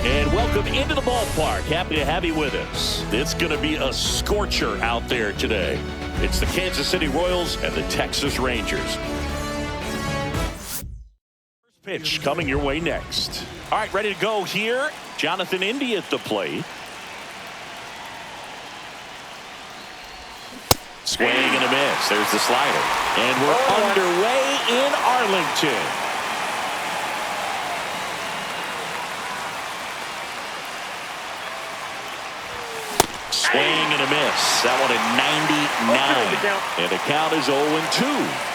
And welcome into the ballpark. Happy to have you with us. It's going to be a scorcher out there today. It's the Kansas City Royals and the Texas Rangers. First pitch coming your way next. All right, ready to go here. Jonathan Indy at the plate. Swing and a miss. There's the slider. And we're underway in Arlington. Swing and a miss. That one at 99. And the count is 0-2.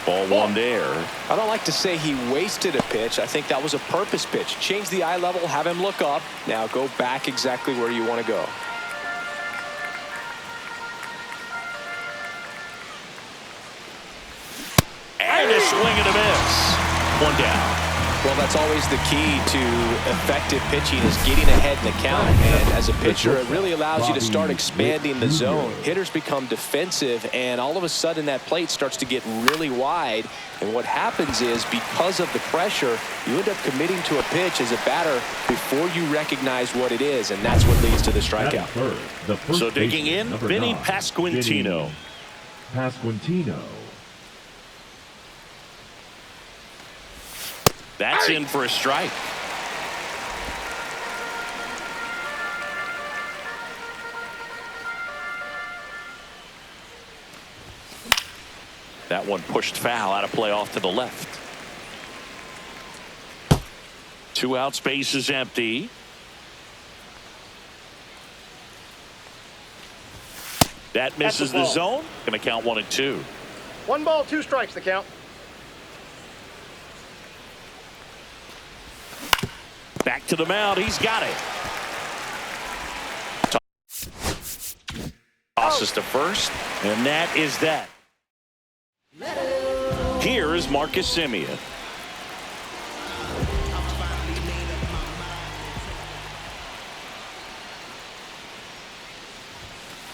Ball one there. I don't like to say he wasted a pitch. I think that was a purpose pitch. Change the eye level, have him look up. Now go back exactly where you want to go. And a swing and a miss. One down. Well, that's always the key to effective pitching is getting ahead in the count. And as a pitcher, it really allows you to start expanding the zone. Hitters become defensive, and all of a sudden that plate starts to get really wide. And what happens is, because of the pressure, you end up committing to a pitch as a batter before you recognize what it is, and that's what leads to the strikeout. So digging in, Vinny Pasquantino. That's in for a strike. That one pushed foul, out of play off to the left. 2 outs, base is empty. That misses the zone. Going to count 1-2. 1 ball, 2 strikes, the count. Back to the mound. He's got it. Tosses to first, and that is that. Here is Marcus Semien.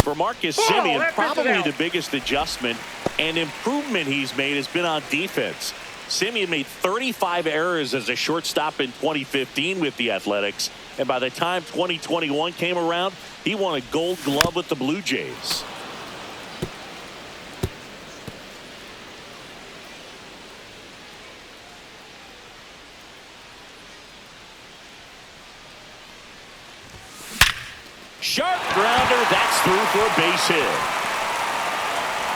For Marcus Semien, probably the biggest adjustment and improvement he's made has been on defense. Semien made 35 errors as a shortstop in 2015 with the Athletics, and by the time 2021 came around, he won a Gold Glove with the Blue Jays. Sharp grounder, that's through for a base hit.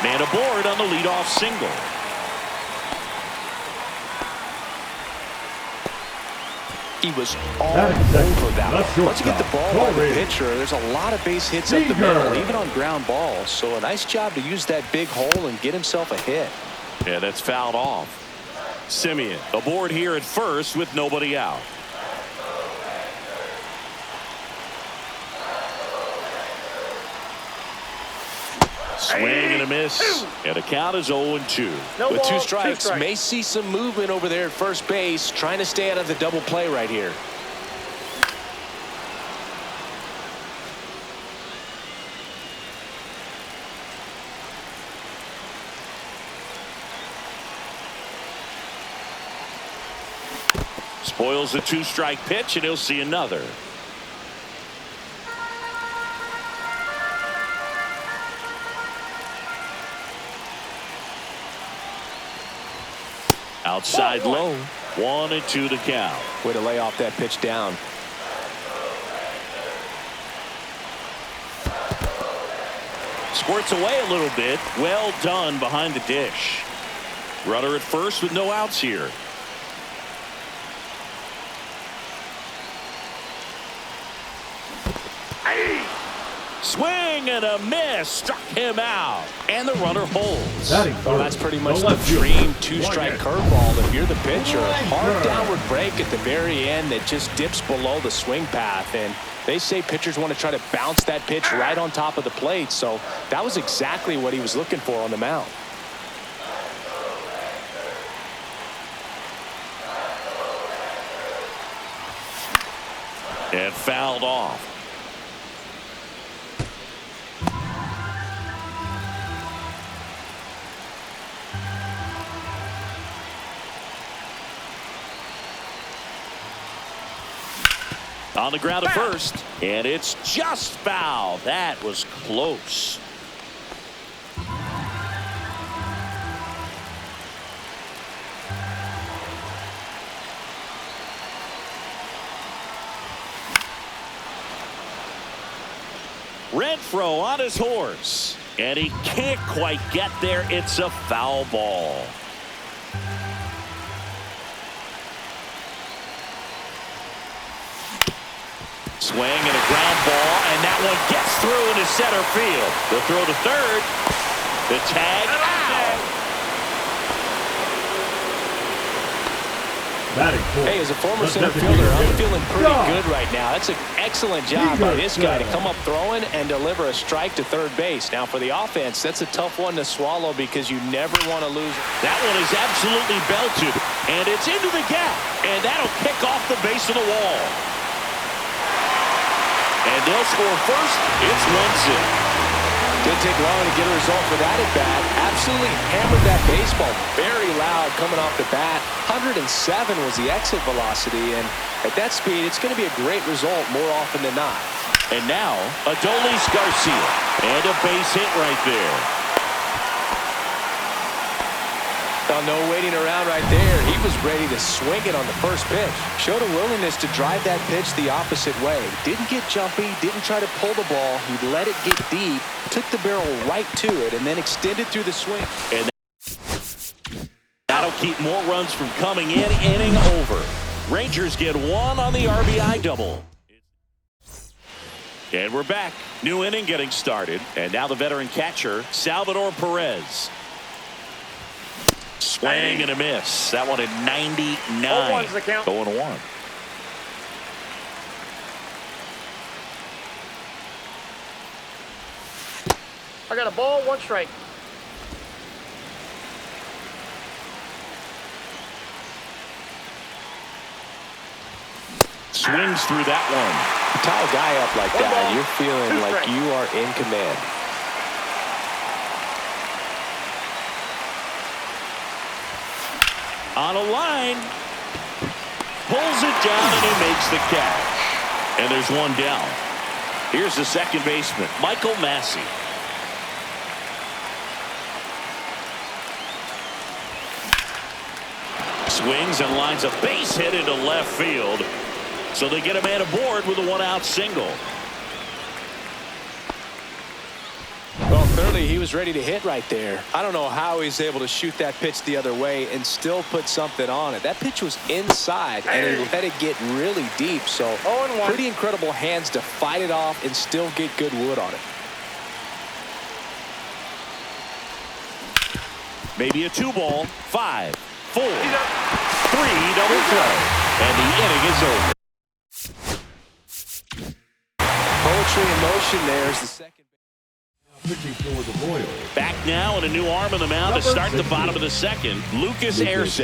Man aboard on the leadoff single. He was all over that. Once you get the ball by the pitcher, there's a lot of base hits up the middle, even on ground balls. So a nice job to use that big hole and get himself a hit. Yeah, that's fouled off. Semien aboard here at first with nobody out. Swing and a miss, and the count is 0-2. With 2 strikes, may see some movement over there at first base, trying to stay out of the double play right here. Spoils the 2-strike pitch, and he'll see another. Outside low, 1-2 to count. Way to lay off that pitch down. Squirts away a little bit. Well done behind the dish. Runner at first with no outs here. Swing and a miss, struck him out, and the runner holds. Well, that's pretty much the dream 2-strike curveball. If you're the pitcher, hard downward break at the very end that just dips below the swing path, and they say pitchers want to try to bounce that pitch right on top of the plate, so that was exactly what he was looking for on the mound. And fouled off. On the ground at first, and it's just foul. That was close. Renfroe on his horse, and he can't quite get there. It's a foul ball. Swing and a ground ball, and that one gets through into center field. The throw to third. The tag out. Hey, as a former center fielder, I'm feeling pretty good right now. That's an excellent job by this guy to come up throwing and deliver a strike to third base. Now for the offense, that's a tough one to swallow because you never want to lose. That one is absolutely belted, and it's into the gap, and that'll kick off the base of the wall. And they'll score first. It's 1-0. Didn't take long to get a result for that at bat. Absolutely hammered that baseball. Very loud coming off the bat. 107 was the exit velocity, and at that speed, it's going to be a great result more often than not. And now, Adolis Garcia. And a base hit right there. Well, no waiting around right there. He was ready to swing it on the first pitch. Showed a willingness to drive that pitch the opposite way. Didn't get jumpy, didn't try to pull the ball. He let it get deep, took the barrel right to it, and then extended through the swing. And that'll keep more runs from coming in. Inning over. Rangers get one on the RBI double. And we're back. New inning getting started. And now the veteran catcher, Salvador Perez. Swing and a miss. That one at 99. 0-1's the count. 0-1. I got a ball, 1 strike. Swings through that one. You tie a guy up like that, you're feeling like you are in command. On a line, pulls it down, and he makes the catch. And there's one down. Here's the second baseman, Michael Massey. Swings and lines a base hit into left field. So they get a man aboard with a 1-out single. Well, clearly he was ready to hit right there. I don't know how he's able to shoot that pitch the other way and still put something on it. That pitch was inside, and he let it get really deep. So pretty incredible hands to fight it off and still get good wood on it. Maybe a 2-ball, 5, 4, 3 double play. And the inning is over. Poetry in motion there is the second. Back now and a new arm on the mound to start the bottom of the second. Lucas Arce.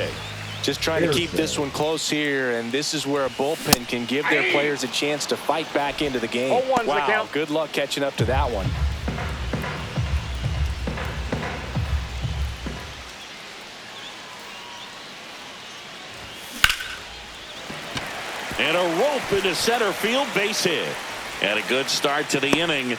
Just trying to keep this one close here, and this is where a bullpen can give their players a chance to fight back into the game. 0-1's the count. Good luck catching up to that one. And a rope into center field, base hit. And a good start to the inning.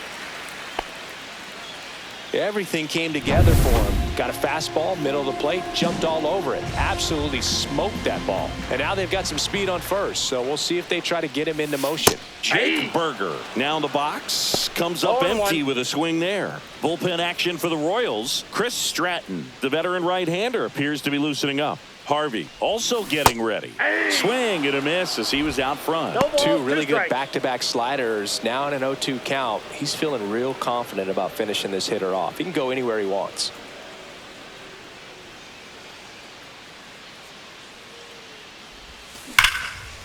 Everything came together for him. Got a fastball, middle of the plate, jumped all over it. Absolutely smoked that ball. And now they've got some speed on first, so we'll see if they try to get him into motion. Jake Berger now in the box. Comes up empty with a swing there. Bullpen action for the Royals. Chris Stratton, the veteran right-hander, appears to be loosening up. Harvey also getting ready. Swing and a miss as he was out front. Two really good back-to-back sliders. Now in an 0-2 count. He's feeling real confident about finishing this hitter off. He can go anywhere he wants.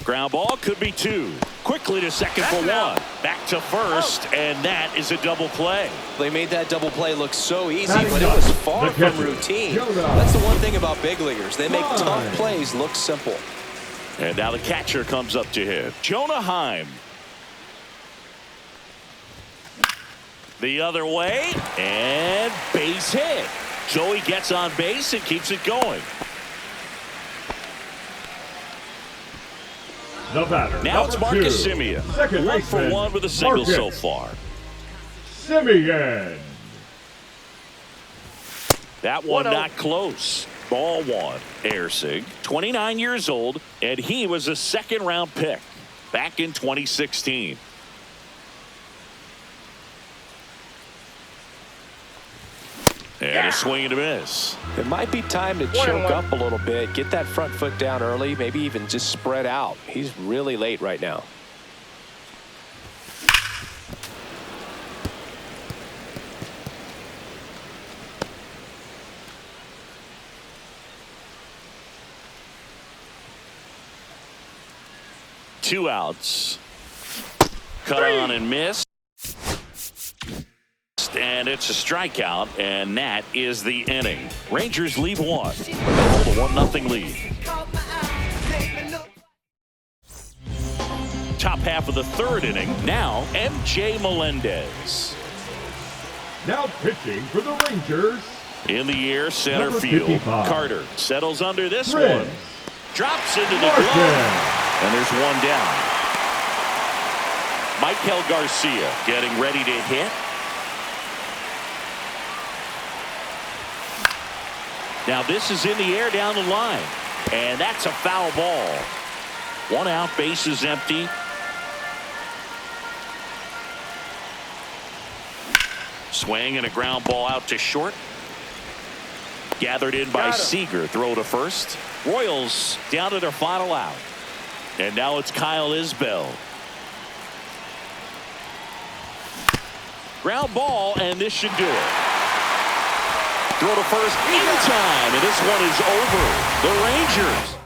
Ground ball could be 2. Quickly to second for 1. Back to first, and that is a double play. They made that double play look so easy, but it was far from routine. That's the one thing about big leaguers. They make tough plays look simple. And now the catcher comes up to him. Jonah Heim. The other way, and base hit. So he gets on base and keeps it going. The batter. Now it's number Marcus 2, Semien. second 1 for baseman, 1 with a single Marcus so far. Semien. That one not close. Ball 1. Ersig, 29 years old, and he was a second-round pick back in 2016. And a swing and a miss. It might be time to choke up a little bit, get that front foot down early, maybe even just spread out. He's really late right now. Two outs. Cut on and missed. And it's a strikeout, and that is the inning. Rangers leave 1. But they hold a 1-0 lead. Top half of the 3rd inning. Now, M.J. Melendez. Now pitching for the Rangers. In the air, center Number field. 55. Carter settles under this Chris one. Drops into the Martin. glove. And there's one down. Michael Garcia getting ready to hit. Now this is in the air down the line. And that's a foul ball. 1 out, base is empty. Swing and a ground ball out to short. Gathered in by Seager. Throw to first. Royals down to their final out. And now it's Kyle Isbell. Ground ball, and this should do it. Throw to first in time, and this one is over. The Rangers